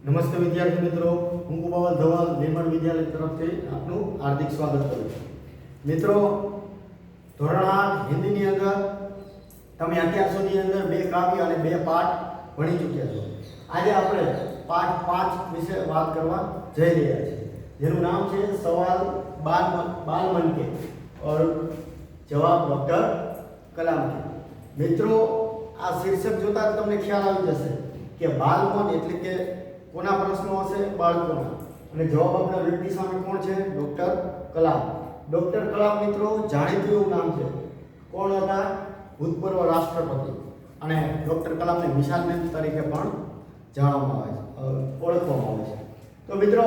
નમસ્તે વિદ્યાર્થી મિત્રો, હું કુબાવલ ધવલ નિર્મળ વિદ્યાલય તરફથી આપનું હાર્દિક સ્વાગત કરું છું. મિત્રો, ધોરણ 8 હિન્દીની અંદર તમે અત્યાર સુધી અંદર 2 કાવ્ય અને 2 પાઠ ભણી ચૂક્યા છો. આજે આપણે પાઠ 5 વિશે વાત કરવા જઈ રહ્યા છીએ, જેનું નામ છે સવાલ બાલ મન के और જવાબ ડોક્ટર કલામ के. મિત્રો, આ શીર્ષક જોતા જ તમને ખ્યાલ આવી જશે કે બાલમન એટલે કે કોના પ્રશ્નો હશે? બાળકોના. અને જવાબ આપનાર વ્યક્તિ સામે કોણ છે? ડોક્ટર કલામ. ડોક્ટર કલામ મિત્રો જાણીતું એવું નામ છે. કોણ હતા? ભૂતપૂર્વ રાષ્ટ્રપતિ. અને ડોક્ટર કલામને મિસાઇલ મેન તરીકે પણ જાણવામાં આવે છે, ઓળખવામાં આવે છે. તો મિત્રો,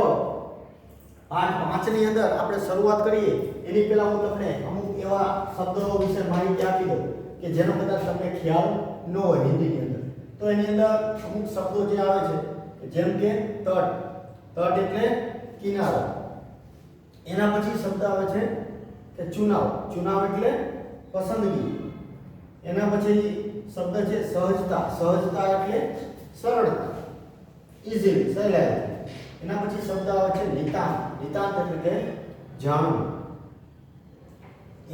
પાઠ 5 ની અંદર આપણે શરૂઆત કરીએ એની પહેલા હું તમને અમુક એવા શબ્દો વિશે માહિતી આપી દઉં કે જેનો કદાચ તમને ખ્યાલ ન હોય હિન્દીની અંદર. તો એની અંદર અમુક શબ્દો જે આવે છે જેમ કે તટ. તટ એટલે કિનારો. એના પછી શબ્દ આવે છે કે ચુનાવ. ચુનાવ એટલે પસંદગી. એના પછી શબ્દ છે સહજતા. સહજતા એટલે સરળતા, ઈઝીલી, સહેલાઈ. એના પછી શબ્દ આવે છે નિતાંત. નિતાંત એટલે કે જાણવું.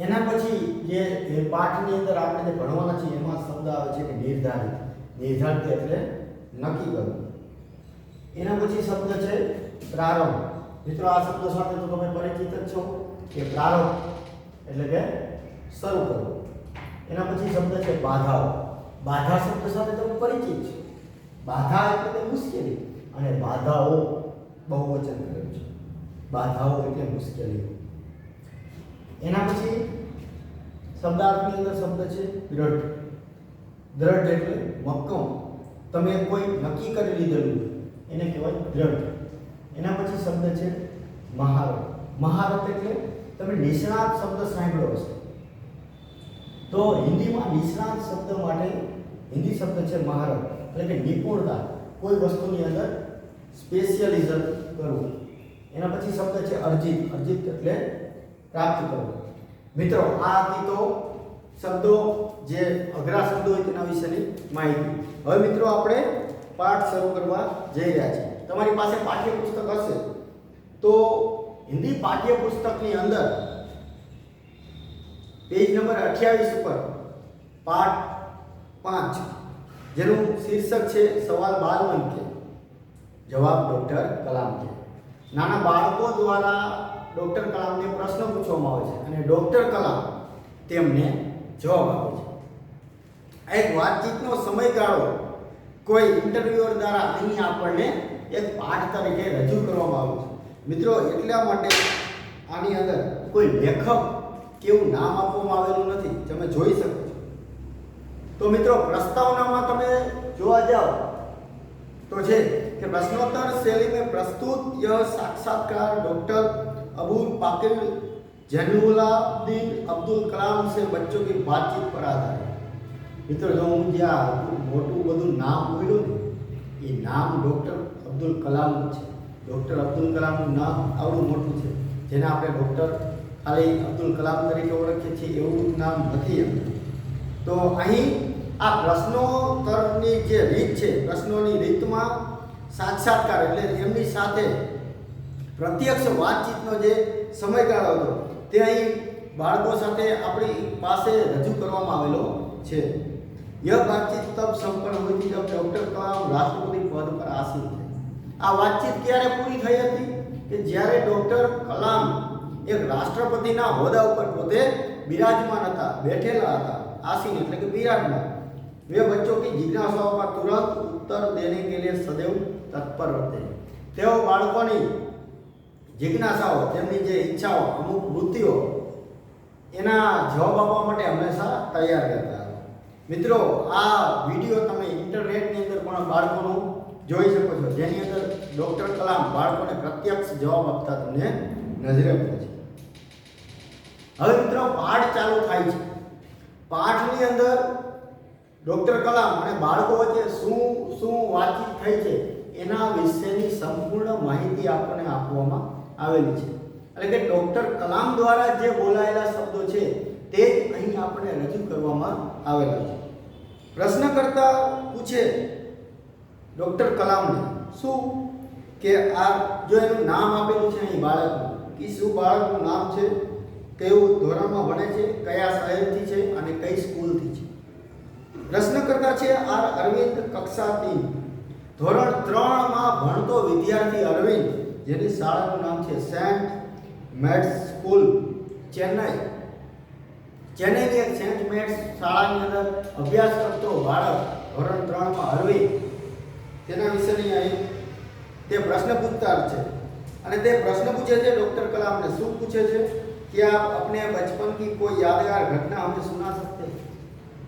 એના પછી જે પાઠની અંદર આપણે જે ભણવાના છીએ એમાં શબ્દ આવે છે કે નિર્ધારિત. નિર્ધારિત એટલે નક્કી કરવું. એના પછી શબ્દ છે પ્રારંભ. મિત્રો, આ શબ્દ સાથે તો તમે પરિચિત જ છો કે પ્રારંભ એટલે કે શરૂ કરવું. એના પછી શબ્દ છે બાધાઓ. બાધા શબ્દ સાથે તમે પરિચિત છો. બાધા એટલે કે મુશ્કેલી, અને બાધાઓ બહુવચન કરેલું છે. બાધાઓ એટલે મુશ્કેલી. એના પછી શબ્દાર્થની અંદર શબ્દ છે દ્રઢ. દ્રઢ એટલે મક્કમ. તમે કોઈ નક્કી કરી લીધેલું એને કહેવાય દ્રઢ. એના પછી શબ્દ છે મહારત. મહારત એટલે તમે નિષ્ણાત શબ્દ સાંભળ્યો હશે. તો હિન્દીમાં નિષ્ણાત શબ્દ માટે હિન્દી શબ્દ છે મહારત, એટલે કે નિપુણતા, કોઈ વસ્તુની અંદર સ્પેશિયલિઝમ કરવું. એના પછી શબ્દ છે અર્જિત. અર્જિત એટલે પ્રાપ્ત કરવું. મિત્રો, આ હતી તો શબ્દો જે અઘરા શબ્દો હોય તેના વિશેની માહિતી. હવે મિત્રો, આપણે પાઠ શરૂ કરવા જઈ રહ્યા છીએ. તમારી પાસે પાઠ્યપુસ્તક હશે તો હિન્દી પાઠ્યપુસ્તકની અંદર પેજ નંબર 28 ઉપર પાઠ 5 જેનું શીર્ષક છે સવાલ બાલ મન के જવાબ ડોક્ટર કલામ के. નાના બાળકો દ્વારા ડોક્ટર કલામને પ્રશ્ન પૂછવામાં આવે છે અને ડોક્ટર કલામ તેમને જવાબ આપે છે. આ એક વાતચીતનો સમયગાળો કોઈ ઇન્ટરવ્યુઅર દ્વારા અહીં આપણને એક પાઠ તરીકે રજૂ કરવામાં આવ્યું છે. મિત્રો, એટલા માટે આની અંદર કોઈ લેખક કેવું નામ આપવામાં આવેલું નથી, તમે જોઈ શકો છો. તો મિત્રો, પ્રસ્તાવનામાં તમે જોવા જાઓ તો છે कि प्रश्नोत्तर शैली में प्रस्तुत यह साक्षात्कार डॉक्टर अबुल पाकिर जैनुलाब्दीन अब्दुल कलाम से बच्चों की बातचीत पर आधारित. मित्रों, जो હું જ્યાં મોટું બધું નામ બોલ્યું ને એ નામ ડોક્ટર અબ્દુલ કલામનું છે. ડોક્ટર અબ્દુલ કલામનું નામ આવડું મોટું છે જેને આપણે ડોક્ટર ખાલી અબ્દુલ કલામ તરીકે ઓળખીએ છીએ એવું નામ નથી એમ. તો અહીં આ પ્રશ્નોત્તરની જે રીત છે, પ્રશ્નોની રીતમાં સાક્ષાત્કાર એટલે એમની સાથે પ્રત્યક્ષ વાતચીતનો જે સમયગાળો હતો તે અહીં બાળકો સાથે આપણી પાસે રજૂ કરવામાં આવેલો છે. यह बातचीत तब संपन्न हुई थी जब डॉक्टर कलाम राष्ट्रपति पद पर आसीन थे. આ વાતચીત ક્યારે પૂરી થઈ હતી? કે જ્યારે ડોક્ટર કલામ એક રાષ્ટ્રપતિના હોદ્દા ઉપર પોતે બિરાજમાન હતા, બેઠેલા હતા. आसीन એટલે કે બિરાજમાન. वे बच्चों की जिज्ञासाओं का तुरंत उत्तर देने के लिए सदैव तत्पर रहते. તેઓ બાળકોની જિજ્ઞાસાઓ, તેમની જે ઈચ્છાઓ, અમુક વૃત્તિઓ, એના જવાબ આપવા માટે હંમેશા તૈયાર રહેતા. મિત્રો, આ વિડીયો તમે ઇન્ટરનેટની અંદર પણ બાળકોનું જોઈ શકો છો, જેની અંદર ડોક્ટર કલામ બાળકોને પ્રત્યક્ષ જવાબ આપતા તમને નજરે પડે છે. હવે મિત્રો, પાઠ ચાલુ થાય છે. પાઠની અંદર ડોક્ટર કલામ અને બાળકો વચ્ચે શું વાતચીત થઈ છે એના વિશેની સંપૂર્ણ માહિતી આપણને આપવામાં આવેલી છે. એટલે કે ડોક્ટર કલામ દ્વારા જે બોલાયેલા શબ્દો છે તે જ અહીં આપણને રજૂ કરવામાં આવેલા છે. પ્રશ્નકર્તા પૂછે ડૉક્ટર કલામને શું કે આ જો એનું નામ આપેલું છે અહીં બાળકનું કે શું બાળકનું નામ છે, કયું ધોરણમાં ભણે છે, કયા શહેરથી છે અને કઈ સ્કૂલથી છે. પ્રશ્નકર્તા છે આર અરવિંદ, કક્ષા 3, ધોરણ 3માં ભણતો વિદ્યાર્થી અરવિંદ, જેની શાળાનું નામ છે સેન્ટ મેટ્સ સ્કૂલ, ચેન્નઈ. ચેન્નઈની એક સેન્ટ મેટ્સ શાળાની અંદર અભ્યાસ કરતો બાળક ધોરણ 3માં અરવિંદ, તેના વિશેની અહીં તે પ્રશ્ન પૂછતા છે. અને તે પ્રશ્ન પૂછે છે ડૉક્ટર કલાम ने શું પૂછે છે कि आप अपने बचपन की कोई यादगार घटना हमें सुना सकते हैं.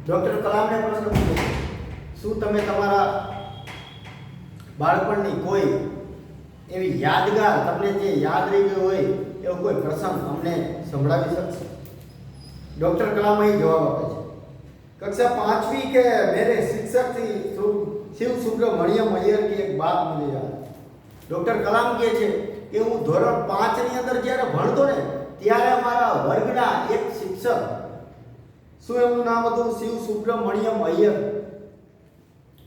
ડૉક્ટર કલામ ને પ્રશ્ન પૂછે શું તમે તમારા બાળપણની કોઈ એવી યાદગાર, તમને જે યાદ રહી ગયો હોય એવો કોઈ પ્રસંગ અમને સંભળાવી શકશો. डॉक्टर कलाम અહીં જવાબ આપે છે कक्षा 5वीं के मेरे शिक्षक थी शिव सुब्रमण्यम अय्यर की एक बात मुझे याद. डॉक्टर कलाम કહે છે કે હું ધોરણ 5 ની અંદર જ્યારે ભણતો ને ત્યારે અમારા વર્ગના એક શિક્ષક, શું એમનું નામ હતું? શિવ સુબ્રમણ્યમ અય્યર.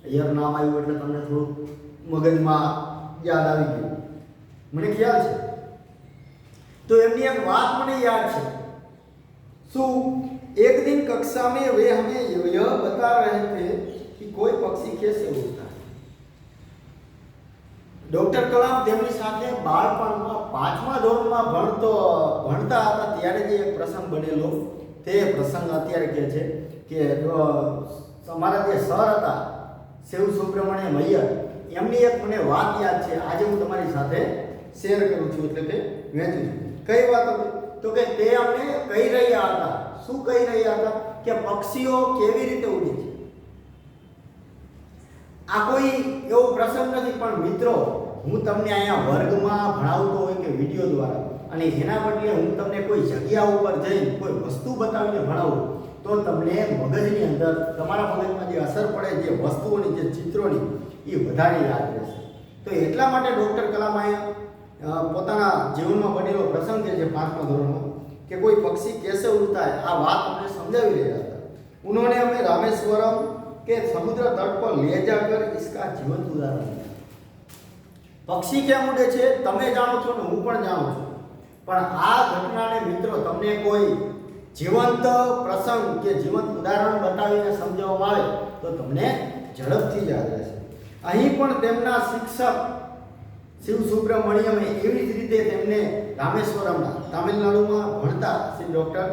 અય્યર નામ આવ્યું એટલે તમને થોડું મગજમાં યાદ આવી ગયું, મને ખ્યાલ છે. તો એમની એક વાત મને યાદ છે. શું एक दिन कक्षा में वे हमें यह बता रहे थे कि कोई पक्षी कैसे उड़ता है. डॉक्टर कलाम તેમની સાથે બાળપણમાં 5મા ધોરણમાં ભણતા હતા ત્યારે જે એક પ્રસંગ બનેલો તે પ્રસંગ અત્યારે કહે છે કે તમારા જે સર હતા શિવ સુબ્રમણ્યમ અય્યર, એમની એક મને વાત યાદ છે, આજે હું તમારી સાથે શેર કરું છું, એટલે કે વહેંચું છું. કઈ વાત હતી? તો કે તે અમને કહી રહ્યા હતા. શું કહી રહ્યા હતા? કે પક્ષીઓ કેવી રીતે ઉડે છે. આ કોઈ એવો પ્રસંગ નથી, પણ મિત્રો હું તમને અહીંયા વર્ગમાં ભણાવતો હોય કે વિડીયો દ્વારા, અને એના બદલે હું તમને કોઈ જગ્યા ઉપર જઈને કોઈ વસ્તુ બતાવીને ભણાવું તો તમને મગજની અંદર, તમારા મગજમાં જે અસર પડે, જે વસ્તુઓની, જે ચિત્રોની, એ વધારે યાદ રહેશે. તો એટલા માટે ડૉક્ટર કલામ અહીંયા પોતાના જીવનમાં બનેલો પ્રસંગ છે 5મા ધોરણમાં कि कोई पक्षी कैसे उड़ता है, आ बात हमने समझावी रहा था. उन्होंने हमें रामेश्वरम के समुद्र तट पर ले जाकर इसका जीवंत उदाहरण दिया. पक्षी क्या उड़े छे તમે જાણો છો ને હું પણ જાણું છું, પણ આ ઘટનાને મિત્રો તમને કોઈ જીવંત પ્રસંગ કે જીવંત ઉદાહરણ બતાવીને સમજાવવામાં આવે તો તમને ઝડપથી યાદ રહેશે. અહીં પણ તેમના શિક્ષક શિવ સુબ્રમણ્યમે એવી જ રીતે તેમને રામેશ્વરમના, તામિલનાડુમાં ભણતા શ્રી ડૉક્ટર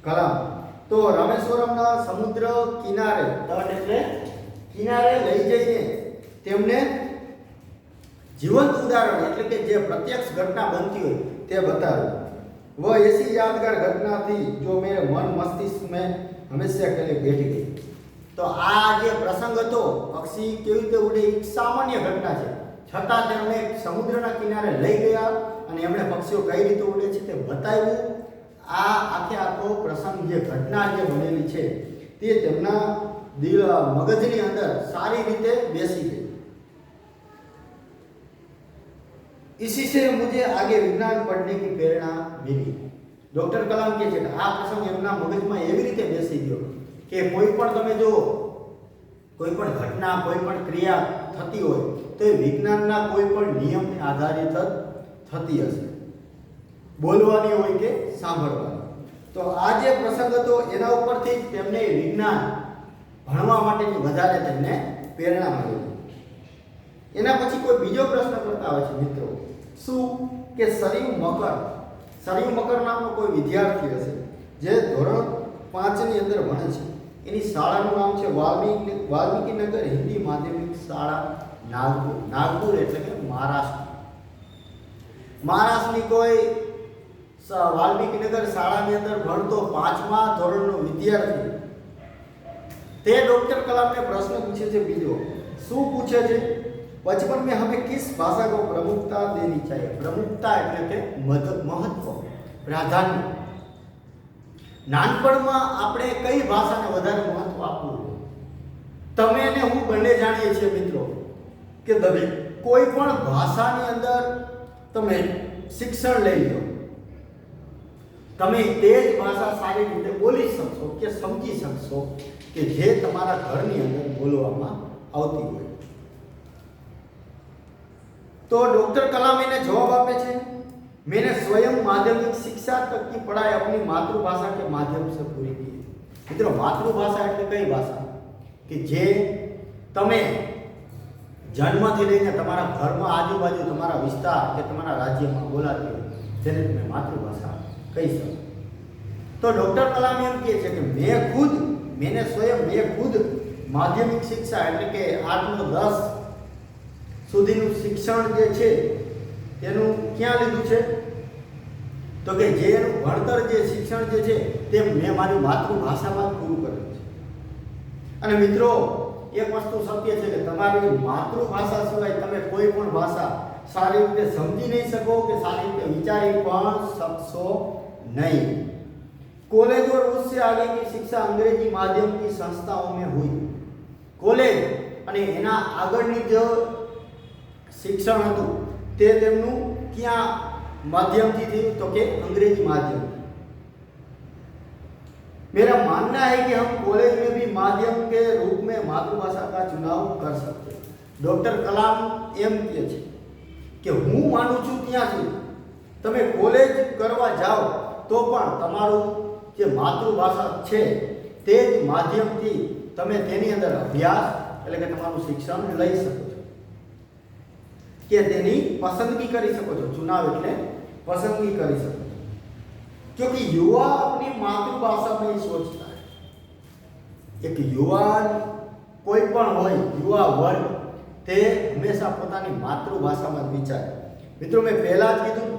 કલામ, તો રામેશ્વરમના સમુદ્ર કિનારે, તટ એટલે કિનારે લઈ જઈને તેમને જીવંત ઉદાહરણ, એટલે કે જે પ્રત્યક્ષ ઘટના બનતી હોય તે બતાવ્યું. वह ऐसी यादगार घटना थी जो मेरे मन मस्तिष्क में हमेशा के लिए बैठ गई. તો આ જે પ્રસંગ હતો પક્ષી કેવી રીતે ઉડે એક સામાન્ય ઘટના છે, છતાં તેમણે સમુદ્રના કિનારે લઈ ગયા અને એમણે પક્ષીઓ કઈ રીતે ઉડે છે તે બતાવ્યું. આ આખો પ્રસંગ, જે ઘટના જે બનેલી છે તે તેમના મગજની અંદર સારી રીતે બેસી ગઈ. इसी से मुझे आगे विज्ञान पढ़ने की प्रेरणा मिली. डॉक्टर कलाम કહે છે કે આ પ્રસંગ એમના મગજમાં એવી રીતે બેસી ગયો કે કોઈ પણ તમે જો કોઈ પણ ઘટના, કોઈ પણ ક્રિયા થતી હોય તો એ વિજ્ઞાનના કોઈ પણ નિયમને આધારિત થતી હશે, બોલવાની હોય કે સાંભળવાની. તો આ જે પ્રસંગ હતો એના ઉપરથી તેમને વિજ્ઞાન ભણવા માટેની વધારે તેમને પ્રેરણા મળી. એના પછી કોઈ બીજો પ્રશ્ન કરતા હોય છે મિત્રો, શું કે સરયુ મકર નામનો કોઈ વિદ્યાર્થી હશે જે ધોરણ 5 ની અંદર ભણે છે. એની શાળાનું નામ છે વાલ્મીકી નગર હિન્દી માધ્યમિક શાળા, નાગપુર એટલે કે મહારાષ્ટ્ર. મહારાષ્ટ્રની કોઈ વાલ્મીકી નગર શાળાની અંદર ભણતો 5મા ધોરણનો વિદ્યાર્થી તે ડૉક્ટર કલામને પ્રશ્ન પૂછે છે બીજો. શું પૂછે છે? बचपन में हमें किस भाषा को प्रमुखता देनी चाहिए. प्रमुखता એટલે કે મહત્વ, પ્રાધાન્ય. નાનપણમાં આપણે કઈ ભાષાને વધારે મહત્વ આપવું જોઈએ? તમે અને હું બંને જાણીએ છીએ મિત્રો કે દરેક કોઈ પણ ભાષાની અંદર તમે શિક્ષણ લઈ લો, તમે તે જ ભાષા સારી રીતે બોલી શકશો કે સમજી શકશો કે જે તમારા ઘરની અંદર બોલવામાં આવતી હોય. तो डॉक्टर कलाम એને જવાબ આપે છે, मैंने स्वयं माध्यमिक शिक्षा तक की पढ़ाई अपनी मातृभाषा के माध्यम से पूरी की। મિત્રો માતૃભાષા એટલે કઈ ભાષા કે જે તમે જન્મથી લઈને તમારા ઘરમાં આજુબાજુ તમારા વિસ્તાર કે તમારા રાજ્યમાં બોલાતી હોય જેને તમે માતૃભાષા કહી શકો। તો ડૉક્ટર કલામ એમ કહે છે કે મેં ખુદ માધ્યમિક શિક્ષા એટલે કે 8 થી 10 સુધીનું શિક્ષણ જે છે તેનું ક્યાં લીધું છે તો કે જે ભણતર જે શિક્ષણ જે છે તે મેં મારી માતૃભાષામાં જ પૂરું કરેલું છે। અને મિત્રો એક વસ્તુ સત્ય છે કે તમારી માતૃભાષા સિવાય તમે કોઈ પણ ભાષા સારી રીતે સમજી નહીં શકો કે સારી રીતે વિચારી પણ શકશો નહીં। कॉलेज और उससे आगे की शिक्षा अंग्रेजी माध्यम की संस्थाओं में हुई। कॉलेज અને એના આગળની જે શિક્ષણ હતું તે તેમનું ક્યાં માધ્યમથી થયું તો કે અંગ્રેજી માધ્યમ। मेरा मानना है कि हम कॉलेज में भी माध्यम के रूप में मातृभाषा का चुनाव कर सकते हैं। डॉक्टर कलाम एम કહે છે કે હું માનું છું ત્યાં સુધી તમે કોલેજ કરવા જાઓ તો પણ તમારું જે માતૃભાષા છે તે જ માધ્યમથી તમે તેની અંદર અભ્યાસ એટલે કે તમારું શિક્ષણ લઈ શકો છો કે તેની પસંદગી કરી શકો છો। चुनाव એટલે પસંદગી કરી શકો છો क्योंकि युवा अपनी मातृभाषा में ही सोचता है। एक युवान कोई पण होय युवा वर्ग તે હંમેશા પોતાની માતૃભાષામાં જ વિચારે। મિત્રો મેં પહેલા જ કીધું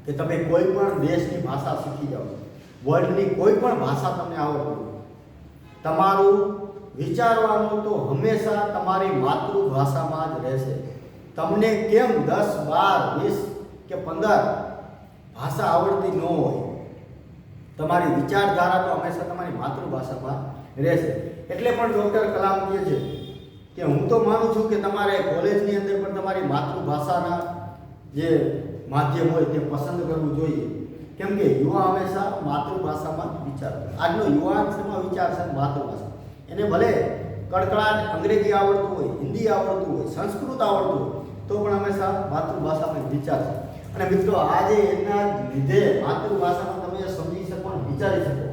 કે તમે કોઈ પણ દેશની ભાષા શીખી જાઓ, વર્લ્ડની કોઈ પણ ભાષા તમને આવડતી હોય, તમારું વિચારવાનું તો હંમેશા તમારી માતૃભાષામાં જ રહેશે। તમને કેમ 10, 12, 20 કે 15 ભાષા આવડતી ન હોય, તમારી વિચારધારા તો હંમેશા તમારી માતૃભાષામાં રહેશે। એટલે પણ ડૉક્ટર કલામ કહે છે કે હું તો માનું છું કે તમારે કોલેજની અંદર પણ તમારી માતૃભાષાના જે માધ્યમ હોય તે પસંદ કરવું જોઈએ, કેમ કે યુવા હંમેશા માતૃભાષામાં વિચારતો। આજનો યુવાન શેમાં વિચારશે? માતૃભાષા। એને ભલે કડકડાટ અંગ્રેજી આવડતું હોય, હિન્દી આવડતું હોય, સંસ્કૃત આવડતું હોય તો પણ હંમેશા માતૃભાષામાં વિચારશે। અને મિત્રો આજે એના લીધે માતૃભાષામાં તમે સમજી શકો અને વિચારી શકો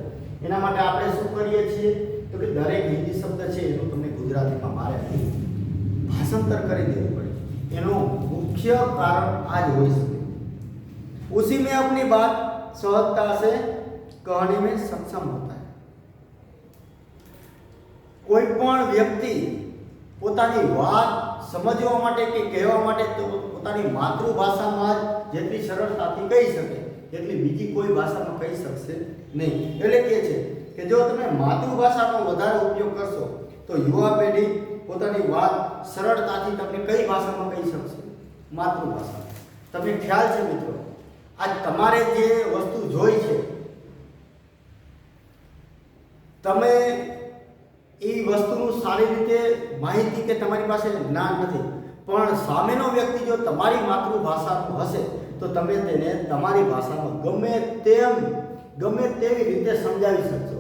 એના માટે આપણે શું કરીએ છીએ તો કે દરેક હિન્દી શબ્દ છે એનું તમને ગુજરાતીમાં મારે ભાષાંતર કરી દેવું પડે। એનું મુખ્ય કારણ આ જ હોઈ શકે। उसी में अपनी बात सहजता से कहने में सक्षम होता है। कोई पण व्यक्ति પોતાની વાત સમજવા માટે કે કહેવા માટે તો પોતાની માતૃભાષામાં જેટલી સરળતાથી કહી શકે એટલી બીજી કોઈ ભાષામાં કહી શકશે નહીં। એટલે કે છે કે જો તમે માતૃભાષાનો વધારે ઉપયોગ કરશો તો યુવા પેઢી પોતાની વાત સરળતાથી તમને કઈ ભાષામાં કહી શકશે? માતૃભાષા। તમને ખ્યાલ છે મિત્રો आज તમારે જે વસ્તુ જોઈ છે તમે એ વસ્તુનું સારી રીતે માહિતી કે તમારી પાસે જ્ઞાન નથી, પણ સામેનો વ્યક્તિ જો તમારી માતૃભાષાનો હશે તો તમે તેને તમારી ભાષામાં ગમે તેવી રીતે સમજાવી શકશો।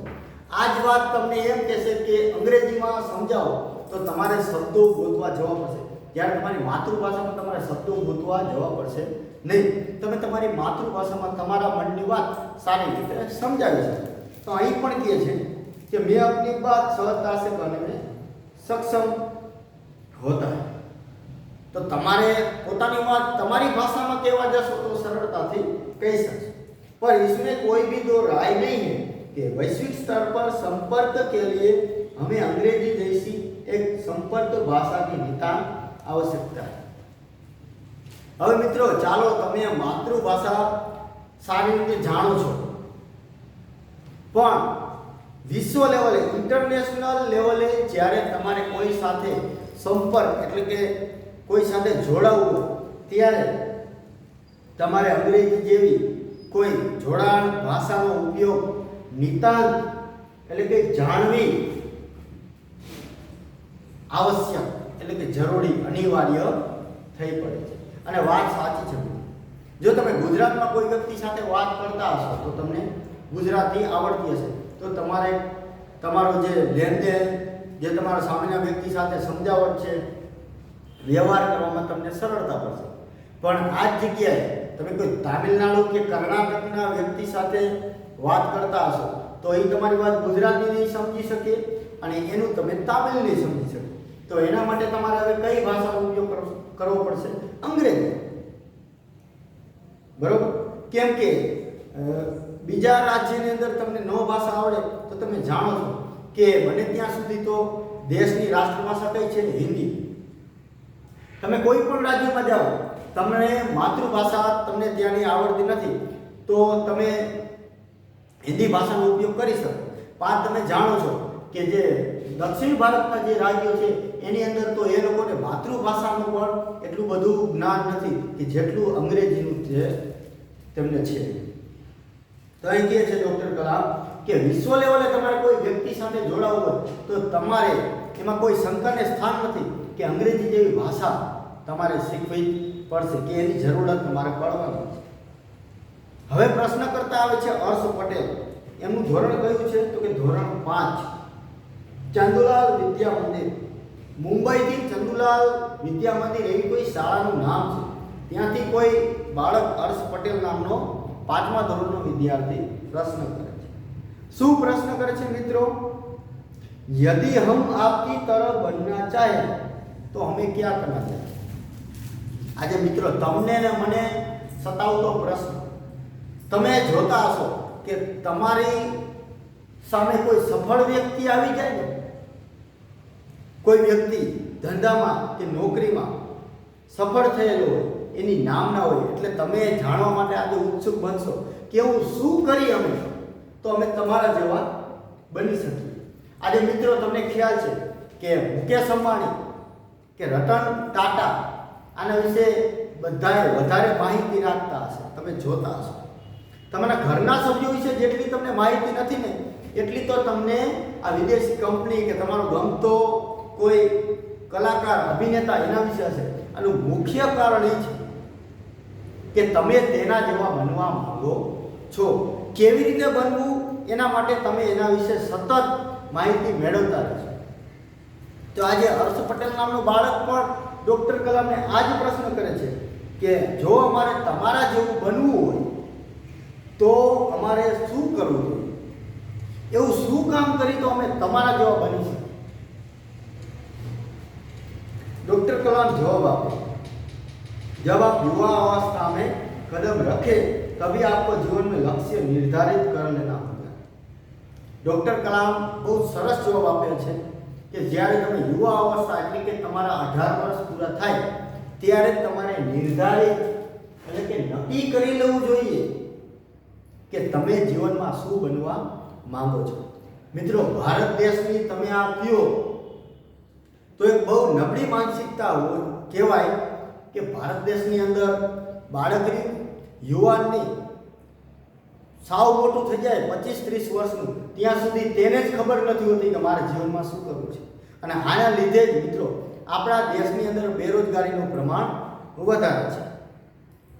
આ જ વાત તમને એમ કહેશે કે અંગ્રેજીમાં સમજાવો તો તમારે શબ્દો ગોતવા જવા પડશે, જ્યારે તમારી માતૃભાષામાં તમારે શબ્દો ગોતવા જવા પડશે નહીં। તમે તમારી માતૃભાષામાં તમારા મનની વાત સારી રીતે સમજાવી શકો। તો અહીં પણ કહે છે कि मैं अपनी बात सहजता से कहने में सक्षम होता है। तो તમારે પોતાની વાત તમારી ભાષામાં કહેવા જશો તો સરળતાથી કહી શકશો, पर इसमें कोई भी दो राय नहीं है कि वैश्विक स्तर पर संपर्क के लिए हमें अंग्रेजी जैसी एक संपर्क भाषा की नितांत आवश्यकता है। હવે મિત્રો ચાલો તમે માતૃભાષા સારી રીતે જાણો છો, પણ વિશ્વ લેવલે ઇન્ટરનેશનલ લેવલે જ્યારે તમારે કોઈ સાથે સંપર્ક એટલે કે કોઈ સાથે જોડાવું હોય ત્યારે તમારે અંગ્રેજી જેવી કોઈ જોડાણ ભાષાનો ઉપયોગ નિતાંત એટલે કે જાણવી આવશ્યક એટલે કે જરૂરી અનિવાર્ય થઈ પડે છે। અને વાત સાચી છે। જો તમે ગુજરાતમાં કોઈ વ્યક્તિ સાથે વાત કરતા હશો તો તમને ગુજરાતી આવડતી હશે તો તમારે તમારો જે લેનદેન જે તમારા સામેના વ્યક્તિ સાથે સમજાવટ છે વ્યવહાર કરવામાં તમને સરળતા પડશે. પણ આ જ જગ્યાએ તમે કોઈ તામિલનાડુ કે કર્ણાટકના વ્યક્તિ સાથે વાત કરતા હશો તો એ તમારી વાત ગુજરાતી નહીં સમજી શકે અને એનું તમે તામિલ નહીં સમજી શકે. તો એના માટે તમારે હવે કઈ ભાષાનો ઉપયોગ કરવો પડશે? અંગ્રેજી. બરોબર? કેમ કે બીજા રાજ્યની અંદર તમને ન ભાષા આવડે તો તમે જાણો છો કે બને ત્યાં સુધી તો દેશની રાષ્ટ્રભાષા કઈ છે? હિન્દી. તમે કોઈ પણ રાજ્યમાં જાઓ, તમને માતૃભાષા તમને ત્યાંની આવડતી નથી તો તમે હિન્દી ભાષાનો ઉપયોગ કરી શકો. પણ તમે જાણો છો કે જે દક્ષિણ ભારતના જે રાજ્યો છે એની અંદર તો એ લોકોને માતૃભાષાનું પણ એટલું બધું જ્ઞાન નથી કે જેટલું અંગ્રેજીનું જે તેમને છે. તો અહીં કહે છે ડૉક્ટર કલામ કે વિશ્વ લેવલે તમારે કોઈ વ્યક્તિ સાથે જોડાવવું હોય તો તમારે એમાં કોઈ શંકાને સ્થાન નથી કે અંગ્રેજી જેવી ભાષા તમારે શીખવી પડશે કે એની જરૂરત તમારે પડવાની છે. હવે પ્રશ્ન કરતા આવે છે હર્ષ પટેલ. એમનું ધોરણ કયું છે? તો કે ધોરણ 5, ચંદુલાલ વિદ્યા મંદિર. મુંબઈથી ચંદુલાલ વિદ્યા મંદિર એવી કોઈ શાળાનું નામ છે. ત્યાંથી કોઈ બાળક હર્ષ પટેલ નામનો 5મા ધોરણનો વિદ્યાર્થી પ્રશ્ન કરે છે. શું પ્રશ્ન કરે છે મિત્રો? यदि हम आपकी तरह बनना चाहे तो हमें क्या करना चाहिए? આજે મિત્રો તમને ને મને સતાવતો પ્રશ્ન. તમે જોતા હશો કે તમારી સામે કોઈ સફળ વ્યક્તિ આવી જાય ને, કોઈ વ્યક્તિ ધંધામાં કે નોકરીમાં સફળ થયેલો હોય, એની નામના હોય, એટલે તમે જાણવા માટે આજે ઉત્સુક બનશો કે હું શું કરી અમે તો અમે તમારા જેવા બની શકીએ. આજે મિત્રો તમને ખ્યાલ છે કે મુકેશ અંબાણી કે રતન ટાટા આના વિશે બધાએ વધારે માહિતી રાખતા હશે. તમે જોતા હશો. તમારા ઘરના સભ્યો વિશે જેટલી તમને માહિતી નથી ને એટલી તો તમને આ વિદેશી કંપની કે તમારો ગમતો કોઈ કલાકાર અભિનેતા એના વિશે હશે. આનું મુખ્ય કારણ એ છે કે તમે તેના જેવા બનવા માંગો છો. કેવી રીતે બનવું એના માટે તમે એના વિશે સતત માહિતી મેળવતા રહેશો. તો આજે હર્ષ પટેલ નામનો બાળક પણ ડૉક્ટર કલામને આ જ પ્રશ્ન કરે છે કે જો અમારે તમારા જેવું બનવું હોય તો અમારે શું કરવું જોઈએ? એવું શું કામ કરી તો અમે તમારા જેવા બની શકીએ? डॉक्टर कलाम जवाब आपे, जब आप युवा अवस्था में कदम रखे तभी आपको जीवन में लक्ष्य निर्धारित कर लेना होगा. डॉक्टर कलाम बहुत सरस जवाब आपे છે કે જ્યારે તમે યુવા અવસ્થા એટલે કે તમારા 18 વર્ષ પૂરા થાય ત્યારે તમારે નિર્ધારિત એટલે કે નક્કી કરી લેવું જોઈએ કે તમે જીવનમાં શું બનવા માંગો છો. મિત્રો ભારત દેશની તમે આ કયો તો એક બહુ નબળી માનસિકતા કહેવાય કે ભારત દેશની અંદર બાળકની યુવાનની સાવ મોટું થઈ જાય 25-30 વર્ષનું ત્યાં સુધી તેને જ ખબર નથી હોતી કે મારે જીવનમાં શું કરવું છે. અને આના લીધે જ મિત્રો આપણા દેશની અંદર બેરોજગારીનું પ્રમાણ વધારે છે.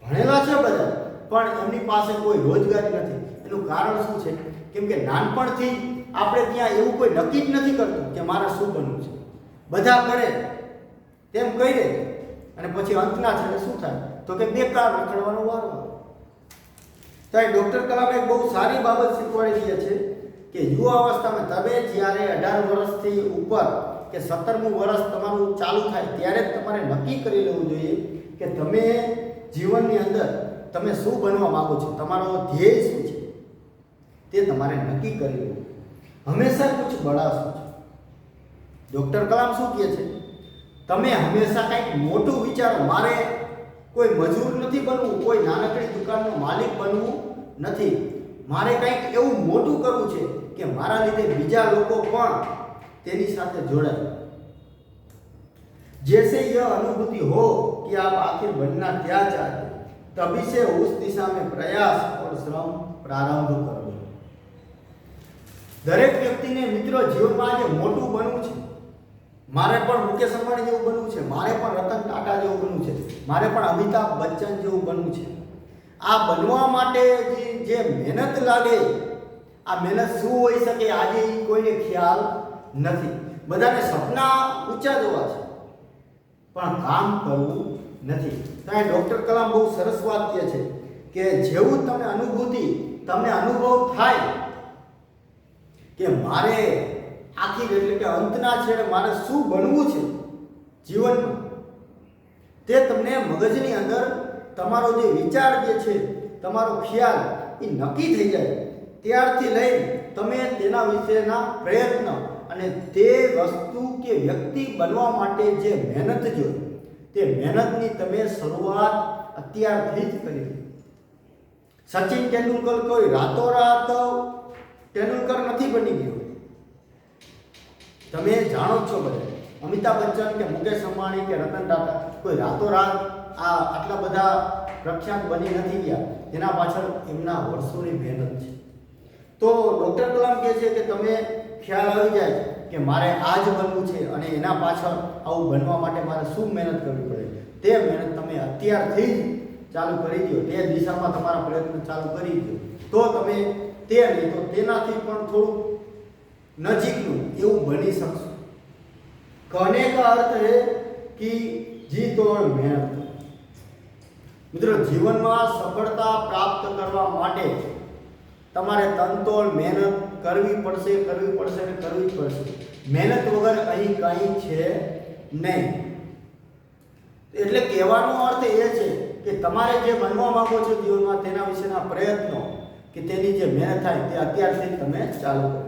ભણેલા છે બધા પણ એમની પાસે કોઈ રોજગારી નથી. એનું કારણ શું છે? કેમ કે નાનપણથી આપણે ત્યાં એવું કોઈ નક્કી જ નથી કરતું કે મારે શું બનવું છે. બધા કરે તેમ કહી દે અને પછી અંતના છેલ્લે શું થાય તો કે બેકાર રખડવાનો વારો. તો ડૉક્ટર કલામે એક બહુ સારી બાબત શીખવાડી રહ્યા છે કે યુવા અવસ્થામાં તમે જ્યારે 18 વર્ષથી ઉપર કે 17મું વર્ષ તમારું ચાલુ થાય ત્યારે જ તમારે નક્કી કરી લેવું જોઈએ કે તમે જીવનની અંદર તમે શું બનવા માંગો છો, તમારો ધ્યેય શું છે તે તમારે નક્કી કરી લેવું. હંમેશા કુછ બડા સોચો. ડૉક્ટર કલામ શું કહે છે? તમે હંમેશા કંઈક મોટું વિચારો. મારે કોઈ મજૂર નથી બનવું, કોઈ નાનકડી દુકાનનો માલિક બનવું નથી. મારે કંઈક એવું મોટું કરવું છે કે મારા લીધે બીજા લોકો પણ તેની સાથે જોડાય. जैसे यह अनुभूति हो कि आप आखिर बनना क्या चाहते तभी से उस दिशा में प्रयास और श्रम प्रारंभ करो. દરેક વ્યક્તિને મિત્રો જીવનમાં આજે મોટું બનવું છે. મારે પણ મુકેશ અંબાણી જેવું બનવું છે, મારે પણ રતન ટાટા જેવું બનવું છે, મારે પણ અમિતાભ બચ્ચન જેવું બનવું છે. આ બનવા માટે જે મહેનત લાગે આ મહેનત શું હોઈ શકે આજે કોઈને ખ્યાલ નથી. બધાને સપના ઊંચા જોવા છે પણ કામ કરવું નથી. ત્યાં ડૉક્ટર કલામ બહુ સરસ વાત કહે છે કે જેવું તમને અનુભવ થાય કે મારે આખી એટલે કે અંતના છેડે મારે શું બનવું છે જીવનમાં, તે તમને મગજની અંદર તમારો જે વિચાર જે છે, તમારો ખ્યાલ એ નક્કી થઈ જાય, ત્યારથી લઈ તમે તેના વિશેના પ્રયત્ન અને તે વસ્તુ કે વ્યક્તિ બનવા માટે જે મહેનત જોઈ, તે મહેનતની તમે શરૂઆત અત્યારથી જ કરી. સચિન તેંડુલકર કોઈ રાતોરાત તેંડુલકર નથી બની ગયો. તમે જાણો છો બધા, અમિતાભ બચ્ચન કે મુકેશ અંબાણી કે રતન ટાટા કોઈ રાતોરાત આટલા બધા પ્રખ્યાત બની નથી ગયા. એના પાછળ એમના વર્ષોની મહેનત છે. તો ડૉક્ટર કલામ કહે છે કે તમે ખ્યાલ આવી જાય કે મારે આ જ બનવું છે અને એના પાછળ આવું બનવા માટે મારે શું મહેનત કરવી પડે, તે મહેનત તમે અત્યારથી જ ચાલુ કરી દો, તે દિશામાં તમારા પ્રયત્ન ચાલુ કરી દો, તો તમે તે નહીં તો તેનાથી પણ થોડું નજીકનું એવું બની શકશો. कहने का अर्थ है कि जीत और मेहनत. મિત્રો, જીવનમાં સફળતા પ્રાપ્ત કરવા માટે તમારે તનતોડ મહેનત કરવી પડશે. મહેનત વગર અહીં કંઈ છે નહીં. એટલે કહેવાનો અર્થ એ છે કે તમારે જે બનવા માંગો છો જીવનમાં, તેના વિશેના પ્રયત્નો કે તેની જે મહેનત થાય તે અત્યારથી તમે ચાલુ કરો.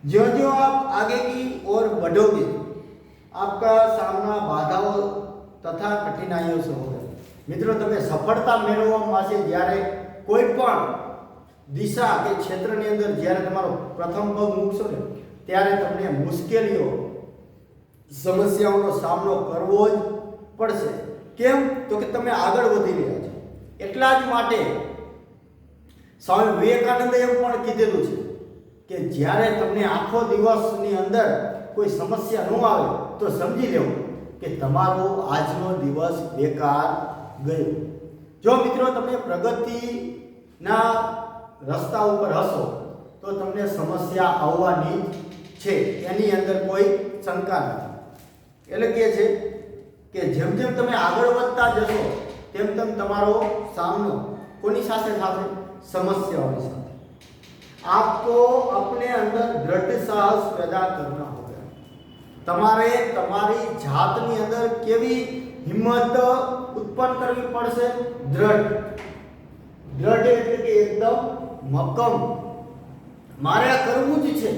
ज्यों ज्यों आप आगे की ओर बढ़ोगे, आपका सामना बाधाओं तथा कठिनाइयों से होगा. મિત્રો, તમે સફળતા મેળવવા માટે જ્યારે કોઈ પણ દિશા કે ક્ષેત્રની અંદર જ્યારે તમારો પ્રથમ પગ મૂકશો ને, ત્યારે તમને મુશ્કેલીઓ, સમસ્યાઓનો સામનો કરવો જ પડશે. કેમ? તો કે તમે આગળ વધી રહ્યા છો. એટલા જ માટે સ્વામી વિવેકાનંદે એમ પણ કીધેલું છે કે જ્યારે તમને આખો દિવસની અંદર કોઈ સમસ્યા ન આવે તો સમજી લેવું કે તમારો આજનો દિવસ બેકાર ગયો. જો મિત્રો તમે પ્રગતિના રસ્તા ઉપર હશો તો તમને સમસ્યા આવવાની છે, એની અંદર કોઈ શંકા નથી. એટલે કહે છે કે જેમ જેમ તમે આગળ વધતા જશો તેમ તેમ તમારો સામનો કોની સાથે થશે? સમસ્યાઓની સાથે. आपको अपने अंदर दृढ़ साहस पैदा करना होगा. તમારે તમારી જાતની અંદર કેવી હિંમત ઉત્પન્ન કરવી પડશે? દ્રઢ એટલે કે એકદમ મક્કમ. મારે આ કરવું જ છે.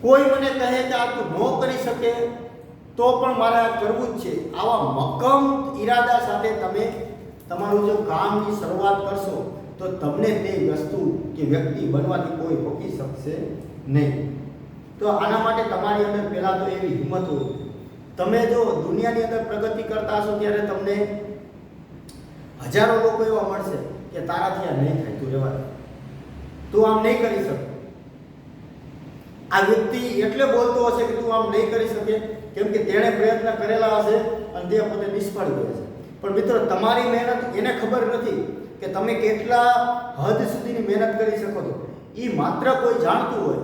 કોઈ મને કહે કે આ તું ન કરી શકે તો પણ મારે આ કરવું જ છે. આવા મક્કમ ઈરાદા સાથે તમે તમારું જો કામની શરૂઆત કરશો તો તમને તે વસ્તુ કે વ્યક્તિ બનવાથી કોઈ રોકી શકશે નહીં. તો આના માટે તમારી અંદર પહેલાં તો એવી હિંમત હોય. તમે જો દુનિયાની અંદર પ્રગતિ કરતા હશો ત્યારે તમને હજારો લોકો એવા મળશે કે તારાથી આ નહીં થાય, તું રહેવા દે, તું આમ નહીં કરી શકે. આ વ્યક્તિ એટલે બોલતો હશે કે તું આમ નહીં કરી શકે કેમ કે તેણે પ્રયત્ન કરેલા હશે અને તે પોતે નિષ્ફળ ગયો છે. પણ મિત્રો, તમારી મહેનત એને ખબર નથી કે તમે કેટલા હદ સુધીની મહેનત કરી શકો છો. એ માત્ર કોઈ જાણતું હોય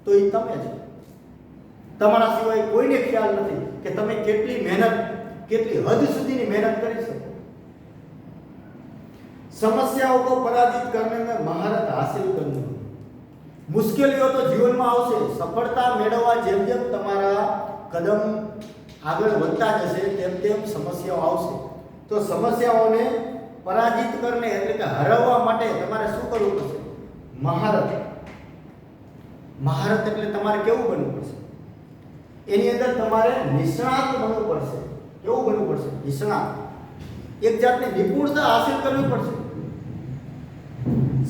તો એ તમે જ. તમારા સિવાય કોઈને ખ્યાલ નથી કે તમે કેટલી હદ સુધીની મહેનત કરી શકો. समस्याओं को पराजित करने में महारत हासिल करनी. मुश्किलों तो जीवन में आवशे. सफलता मेळववा जेम जेम तमारा कदम આગળ વધતા જશે તેમ તેમ સમસ્યાઓ આવશે. તો સમસ્યાઓને પરાજિત કરને એટલે કે હરાવવા માટે તમારે શું કરવું પડશે? મહારત એટલે તમારે કેવું બનવું પડશે? એની અંદર તમારે નિષ્ણાત બનવું પડશે. કેવું બનવું પડશે? નિષ્ણાત. એક જાતની નિપુણતા હાસિલ કરવી પડશે.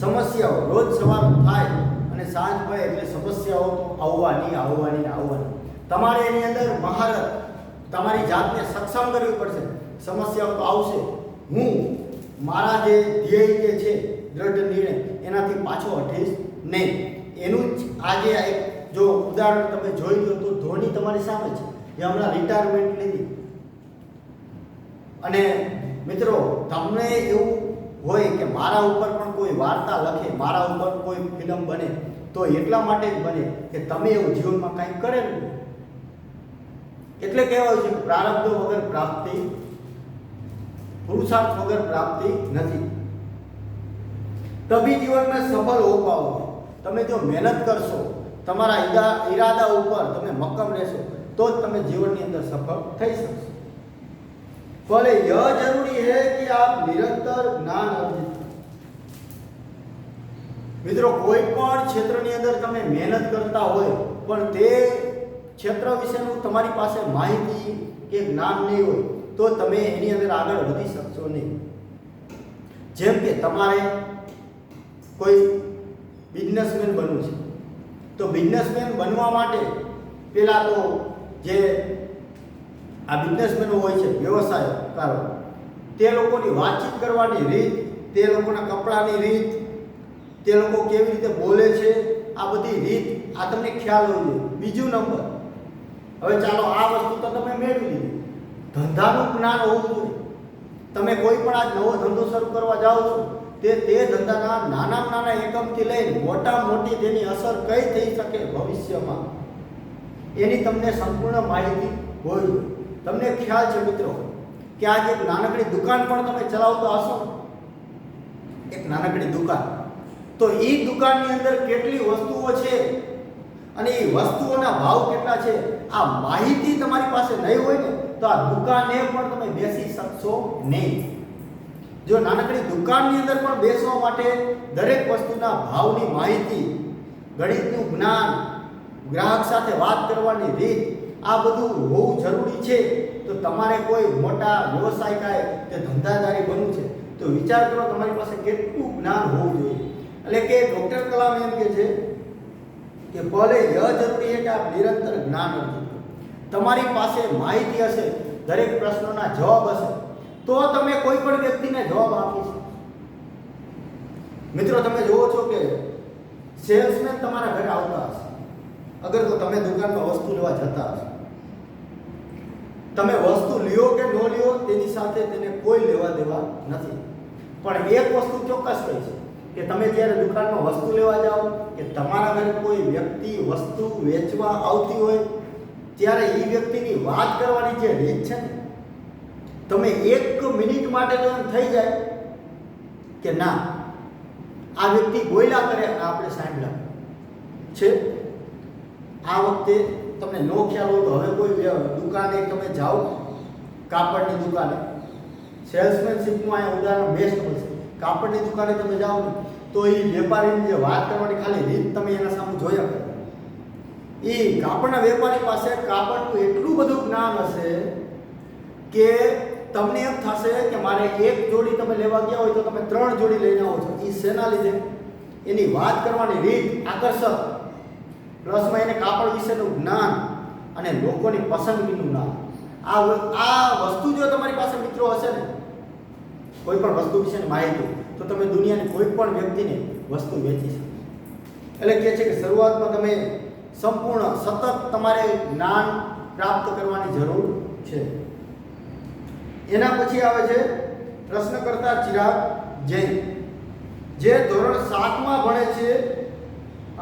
સમસ્યાઓ રોજ સવાર થાય અને સાંજ પડે એટલે સમસ્યાઓ આવવાની. તમારે એની અંદર મહારત, તમારી જાતને સક્ષમ કરવી પડશે. સમસ્યાઓ તો આવશે, હું મારા જે ધ્યેય જે છે દ્રઢ નિર્ણય એનાથી પાછો હટીશ નહીં. એનું જ આજે એક જો ઉદાહરણ તમે જોઈ લો તો ધોની તમારી સામે છે, જે હમણાં રિટાયરમેન્ટ લીધી. અને મિત્રો, તમને એવું હોય કે મારા ઉપર પણ કોઈ વાર્તા લખે, મારા ઉપર કોઈ ફિલ્મ બને, તો એટલા માટે જ બને કે તમે એવું જીવનમાં કંઈક કરેલું. એટલે કહેવાય છે કે પ્રારબ્ધ વગર પ્રાપ્તિ, પુરુષાર્થ વગર પ્રાપ્તિ નથી। તभी जीवन में सफल हो पाओगे। તમે જો મહેનત કરશો, તમારા ઈરાદા ઉપર તમે મક્કમ રહેશો તો જ તમે જીવનની અંદર સફળ થઈ શકશો। ભલે यह जरूरी है कि आप निरंतर ज्ञान अर्जित। મિત્રો કોઈ પણ ક્ષેત્રની અંદર તમે મહેનત કરતા હોય પણ તે ક્ષેત્ર વિશેનું તમારી પાસે માહિતી કે જ્ઞાન નહીં હોય તો તમે એની અંદર આગળ વધી શકશો નહીં। જેમ કે તમારે કોઈ બિઝનેસમેન બનવું છે તો બિઝનેસમેન બનવા માટે પહેલા તો જે આ બિઝનેસમેનો હોય છે, વ્યવસાયકારો, તે લોકોની વાતચીત કરવાની રીત, તે લોકોના કપડાની રીત, તે લોકો કેવી રીતે બોલે છે, આ બધી રીત આ તમને ખ્યાલ હોવો જોઈએ। બીજું નંબર, હવે ચાલો આ વસ્તુ તો તમે મેળવી લીધી, ધંધાનું જ્ઞાન હોવું જોઈએ। તમે કોઈ પણ આ નવો ધંધો શરૂ કરવા જાઓ છો તે ધંધાના નાનામાં નાના એકમથી લઈને મોટામાં મોટી તેની અસર કઈ થઈ શકે ભવિષ્યમાં એની તમને સંપૂર્ણ માહિતી હોવી જોઈએ। તમને ખ્યાલ છે મિત્રો કે આ એક નાનકડી દુકાન પણ તમે ચલાવતા હશો, એક નાનકડી દુકાન, તો એ દુકાનની અંદર કેટલી વસ્તુઓ છે અને એ વસ્તુઓના ભાવ કેટલા છે, આ માહિતી તમારી પાસે નહીં હોય ને તો આ દુકાને પણ તમે બેસી શકશો નહીં। જો નાનકડી દુકાનની અંદર પણ બેસવા માટે દરેક વસ્તુના ભાવની માહિતી, ગણિતનું જ્ઞાન, ગ્રાહક સાથે વાત કરવાની રીત, આ બધું હોવું જરૂરી છે। તો તમારે કોઈ મોટા વ્યવસાયિક કે ધંધાદારી બનવું છે તો વિચાર કરો તમારી પાસે કેટલું જ્ઞાન હોવું જોઈએ। એટલે કે ડૉક્ટર કલામ એમ કહે છે કે ભલે यह जरूरी है कि आप निरंतर ज्ञान अर्जित करो। તમારી પાસે માહિતી હશે, દરેક પ્રશ્નોના જવાબ હશે તો તમે કોઈ પણ વ્યક્તિને જવાબ આપી શકો। મિત્રો તમે જોવો છો કે સેલ્સમેન તમારા ઘરે આવતા હશે, અગર તો તમે દુકાનમાં વસ્તુ લેવા જતા હશો, તમે વસ્તુ લ્યો કે ન લ્યો તેની સાથે તેને કોઈ લેવા દેવા નથી, પણ એક વસ્તુ ચોક્કસ કહી છે કે તમે જ્યારે દુકાનમાં વસ્તુ લેવા જાઓ કે તમારા ઘરે કોઈ વ્યક્તિ વસ્તુ વેચવા આવતી હોય ત્યારે એ વ્યક્તિની વાત કરવાની જે રીત છે ને, તમે 1 મિનિટ માટે તો એમ થઈ જાય કે ના આ વ્યક્તિ બોલ્યા કરે અને આપણે સાંભળ્યા છે। આ વખતે તમને નો ખ્યાલ હોય તો હવે કોઈ દુકાને તમે જાઓ, કાપડની દુકાને, સેલ્સમેનશીપનું અહીંયા ઉદાહરણ બેસ્ટ મળશે। કાપડની દુકાને તમે જાઓ ને તો એ વેપારીની જે વાત કરવાની ખાલી રીત તમે એના સામે જોયા કરો, એ કાપડના વેપારી પાસે કાપડનું એટલું બધું જ્ઞાન હશે કે તમને એમ થશે કે મારે એક જોડી તમે લેવા ગયા હોય તો તમે 3 જોડી લઈને આવો છો। એ શેના લીધે? એની વાત કરવાની રીત આકર્ષક, પ્લસમાં એને કાપડ વિશેનું જ્ઞાન અને લોકોની પસંદગીનું જ્ઞાન। આ વસ્તુ જો તમારી પાસે મિત્રો હશે ને, કોઈ પણ વસ્તુ વિશેની માહિતી, તો તમે દુનિયાની કોઈ પણ વ્યક્તિને વસ્તુ વેચી શકો। એટલે કહે છે કે શરૂઆતમાં તમે સંપૂર્ણ સતત તમારે જ્ઞાન પ્રાપ્ત કરવાની જરૂર છે। એના પછી આવે છે પ્રશ્નકર્તા ચિરાગ જૈન, જે ધોરણ 7માં ભણે છે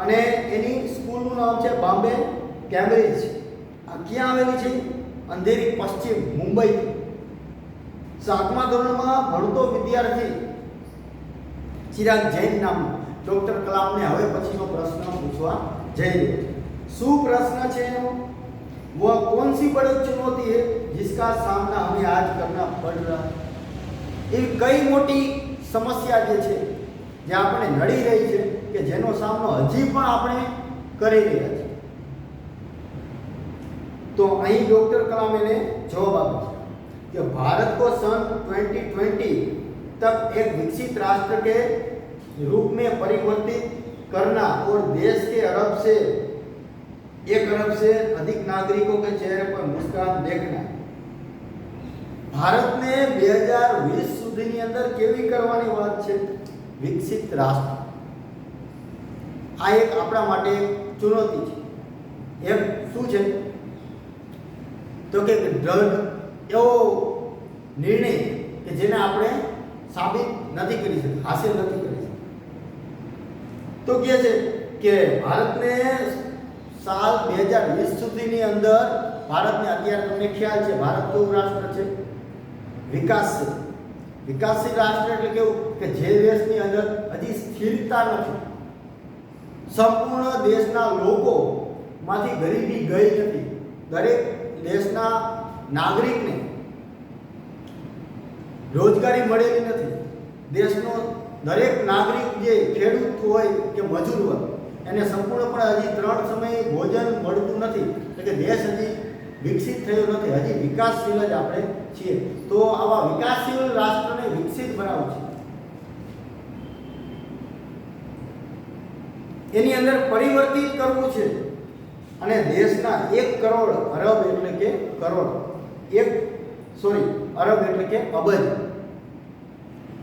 અને એની સ્કૂલનું નામ છે બોમ્બે કેમ્બ્રિજ। આ ક્યાં આવેલી છે? અંધેરી પશ્ચિમ, મુંબઈ। 7મા ધોરણમાં ભણતો વિદ્યાર્થી ચિરાગ જૈન નામનો ડૉક્ટર કલામને હવે પછીનો પ્રશ્ન પૂછવા જઈ રહ્યો છે। શું પ્રશ્ન છે એનો? वो कौन सी बड़ी चुनौती है जिसका सामना हमें आज करना पड़ रहा है? એવી કઈ મોટી સમસ્યા જે છે જે આપણે નડી રહી છે કે જેનો સામનો હજી પણ આપણે કરી રહ્યા છીએ? तो અહીં ડૉક્ટર કલામ એને જવાબ આપે છે कि भारत को सन 2020 तक एक विकसित राष्ट्र के रूप में परिवर्तित करना और देश के 1 अरब से अधिक नागरिकों के चेहरे पर मुस्कान देखना। ભારતને 2020 સુધીની અંદર કેવી કરવાની વાત છે? વિકસિત રાષ્ટ્ર। આ એક આપણા માટે ચુનૌતી છે। એમ શું છે? તો કે દ્રઢ એવો નિર્ણય કે જેને આપણે સાબિત નથી કરી શકતા, હાસિલ નથી કરી શકતા। તો કહે છે કે ભારતને સાલ 2020 સુધીની અંદર ભારતને અત્યારે તમને ખ્યાલ છે ભારત કેવું રાષ્ટ્ર છે? વિકાસશીલ. વિકાસશીલ રાષ્ટ્ર એટલે કેવું કે જે દેશની અંદર હજી સ્થિરતા નથી, સંપૂર્ણ દેશના લોકોમાંથી ગરીબી ગઈ નથી, દરેક દેશના નાગરિકને રોજગારી મળેલી નથી, દેશનો દરેક નાગરિક જે ખેડૂત હોય કે મજૂર હોય એને સંપૂર્ણપણે હજી 3 સમયે ભોજન મળતું નથી, એટલે કે દેશ હજી વિકસિત થયો નથી, હજી વિકાસશીલ જ આપણે છીએ. તો આવા વિકાસશીલ રાષ્ટ્રને વિકસિત બનાવવું છે, એની અંદર પરિવર્તિત કરવું છે અને દેશના 1 કરોડ અરબ એટલે કે કરોડ અરબ એટલે કે અબજ,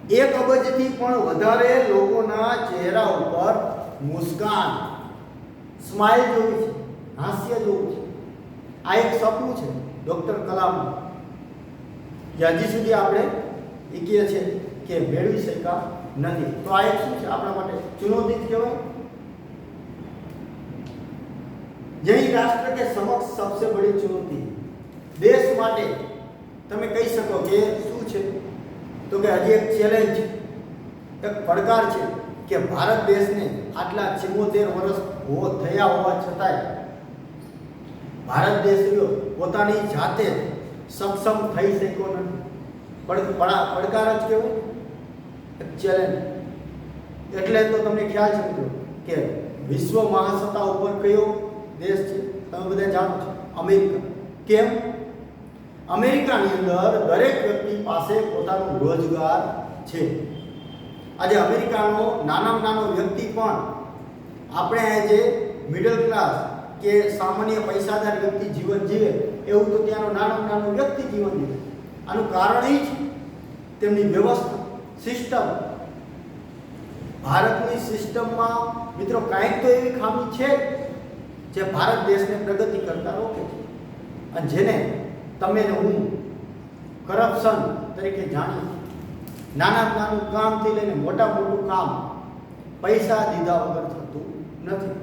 1 અબજથી પણ વધારે લોકોના ચહેરા ઉપર મુસ્કાન, સ્માઇલ જોવી છે, હાસ્ય જોવું છે. આ એક સપનું છે ડૉક્ટર કલામનું, જે હજી સુધી આપણે કહીએ છીએ કે મેળવી શક્યા નથી. તો આ એક શું છે આપણા માટે ચુનૌતી જ કહેવાય. यही राष्ट्र के समक्ष सबसे बड़ी चुनौती देश માટે તમે કહી શકો કે શું છે? તો કે હજી એક ચેલેન્જ, એક પડકાર છે કે ભારત દેશને આટલા 74 વર્ષ થયા હોવા છતાંય ભારત દેશ પોતાની જાતે સક્ષમ થઈ શક્યો નથી. પડકાર જ કહેવાય, એક ચેલેન્જ. એટલે તો તમને ખ્યાલ છે મિત્રો કે વિશ્વ મહાસત્તા ઉપર કયો દેશ છે? તમે બધા જાણો છો, અમેરિકા. કેમ? અમેરિકાની અંદર દરેક વ્યક્તિ પાસે પોતાનો રોજગાર છે. આજે અમેરિકાનો નાનામાં નાનો વ્યક્તિ પણ આપણે જે મિડલ ક્લાસ કે સામાન્ય પૈસાદાર વ્યક્તિ જીવન જીવે એવું તો ત્યાંનો નાનામાં નાનો વ્યક્તિ જીવન જીવે. આનું કારણ એ છે તેમની વ્યવસ્થા, સિસ્ટમ. ભારતની સિસ્ટમમાં મિત્રો કાંઈક તો એવી ખામી છે જે ભારત દેશને પ્રગતિ કરતા રોકે છે, અને જેને તમે ને હું કરપ્શન તરીકે જાણીએ. નાનામાં નાનું કામથી લઈને મોટું કામ પૈસા દીધા વગર થતું નથી.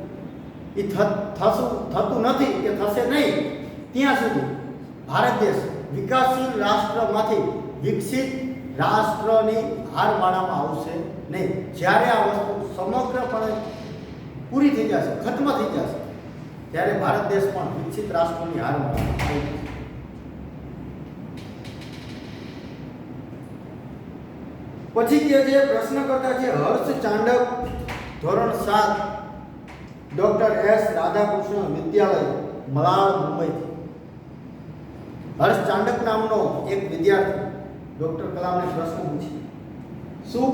એ થતું નથી કે થશે નહીં ત્યાં સુધી ભારત દેશ વિકાસશીલ રાષ્ટ્રમાંથી વિકસિત રાષ્ટ્રની હારમાળામાં આવશે નહીં. જ્યારે આ વસ્તુ સમગ્રપણે પૂરી થઈ જશે, ખત્મ થઈ જશે, ત્યારે ભારત દેશ પણ વિકસિત રાષ્ટ્રની હારમાળામાં આવશે. પછી કે જે પ્રશ્ન કરતા છે હર્ષ ચાંડક, ધોરણ 7, ડોક્ટર એસ રાધાકૃષ્ણ વિદ્યાલય, મલાડ, મુંબઈથી. હર્ષ ચાંડક નામનો એક વિદ્યાર્થી ડોક્ટર કલામને પ્રશ્ન પૂછ્યો, શું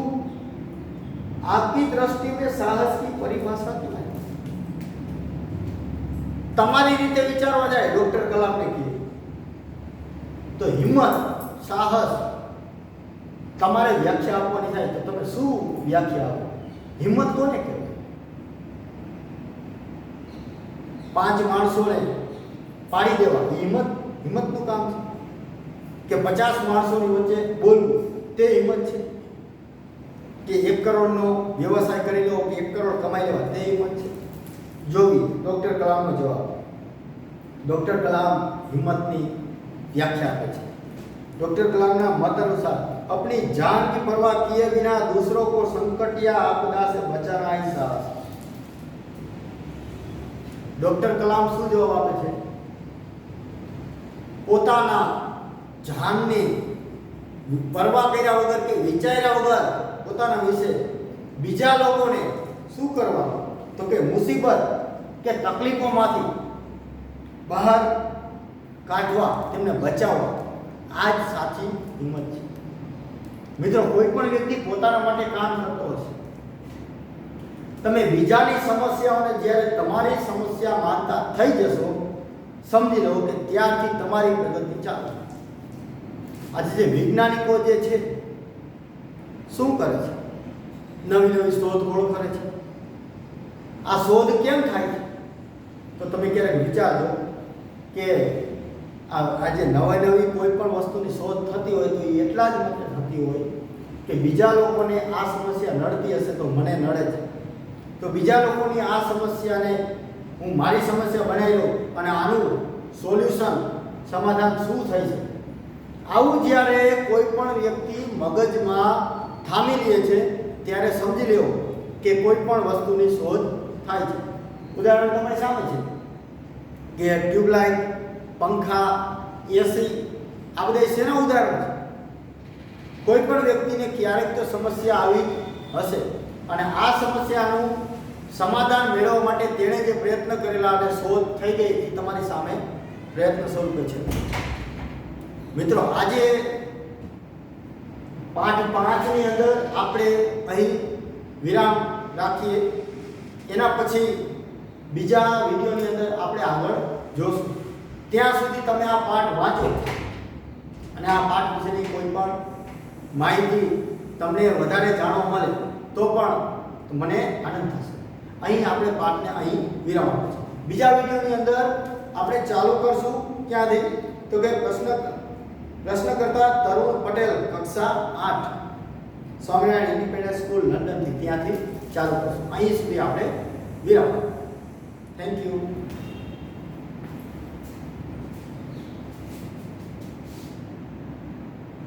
आपकी दृष्टि में साहस की परिभाषा क्या है? તમારી રીતે વિચારવા જાય ડોક્ટર કલામને કહે તો હિંમત, સાહસ તમારે વ્યાખ્યા આપવાની થાય તો તમે શું વ્યાખ્યા આપો? હિંમત કોને કહેવાય? 5 માણસોને પાડી દેવા હિંમતનું કામ છે, કે 50 માણસોની વચ્ચે બોલવું તે હિંમત છે, કે 1 કરોડનો વ્યવસાય કરી લો કે 1 કરોડ કમાઈ લેવા તે હિંમત છે? જોવી ડોક્ટર કલામનો જવાબ. ડોક્ટર કલામ हिम्मतनी व्याख्या આપે છે. डॉक्टर कलाम ना मत अनुसार अपनी जान की परवाह किए बिना दूसरों को संकट या आपदा से बचाना ही साहस. डॉक्टर कलाम શું જવાબ આપે છે? પોતાના જાનની પરવા કર્યા વગર કે વિચાર્યા વગર પોતાના વિશે બીજા લોકોને શું કરવા, તો કે મુસીબત કે તકલીફોમાંથી બહાર કાઢવા, તેમને બચાવવા. આ જ સાચી હિંમત છે. મિત્રો, કોઈ પણ વ્યક્તિ પોતાના માટે કામ કરતો હશે. તમે બીજાની સમસ્યાઓને જ્યારે તમારી સમસ્યા માનતા થઈ જશો, સમજી લો કે ત્યારથી તમારી પ્રગતિ ચાલુ. આજે જે વૈજ્ઞાનિકો જે છે શું કરે છે? નવી નવી શોધખોળ કરે છે. આ શોધ કેમ થાય છે? તો તમે ક્યારેક વિચારજો કે આજે નવી કોઈ પણ વસ્તુની શોધ થતી હોય તો એ એટલા જ માટે થતી હોય કે બીજા લોકોને આ સમસ્યા નડતી હશે તો મને નડે છે, તો બીજા લોકોની આ સમસ્યાને હું મારી સમસ્યા બનાવી લઉં અને આનું સોલ્યુશન સમાધાન શું થઈ શકે. આવું જ્યારે કોઈ પણ વ્યક્તિ મગજમાં થામી લે છે ત્યારે સમજી લેવો કે કોઈ પણ વસ્તુની શોધ થાય છે. ઉદાહરણ તમારી સામે છે કે ટ્યુબલાઇટ, પંખા, એસી આ બધા શેના ઉદાહરણ છે. કોઈ પણ વ્યક્તિને ક્યારેક તો સમસ્યા આવી હશે અને આ સમસ્યાનું સમાધાન મેળવવા માટે તેણે જે પ્રયત્ન કરેલા અને શોધ થઈ ગઈ એ તમારી સામે પ્રયત્ન સ્વરૂપે છે. મિત્રો આજે પાઠ 5 ની અંદર આપણે અહીં વિરામ રાખીએ. એના પછી બીજા વિડીયોની અંદર આપણે આગળ જોશું. ત્યાં સુધી તમે આ પાઠ વાંચો અને આ પાઠ વિશેની કોઈ પણ માહિતી તમને વધારે જાણવા મળે તો પણ મને આનંદ થશે. અહીં આપણે પાઠને અહીં વિરામ આપીશું. બીજા વિડીયોની અંદર આપણે ચાલુ કરશું ક્યાંથી તો કે પ્રશ્નકર્તા તરુણ પટેલ કક્ષા 8 સ્વામિનારાયણ ઇન્ડિપેન્ડન્ટ સ્કૂલ લંડનથી ત્યાંથી ચાલુ કરશું. અહીં સુધી આપણે વિરામ. Thank you.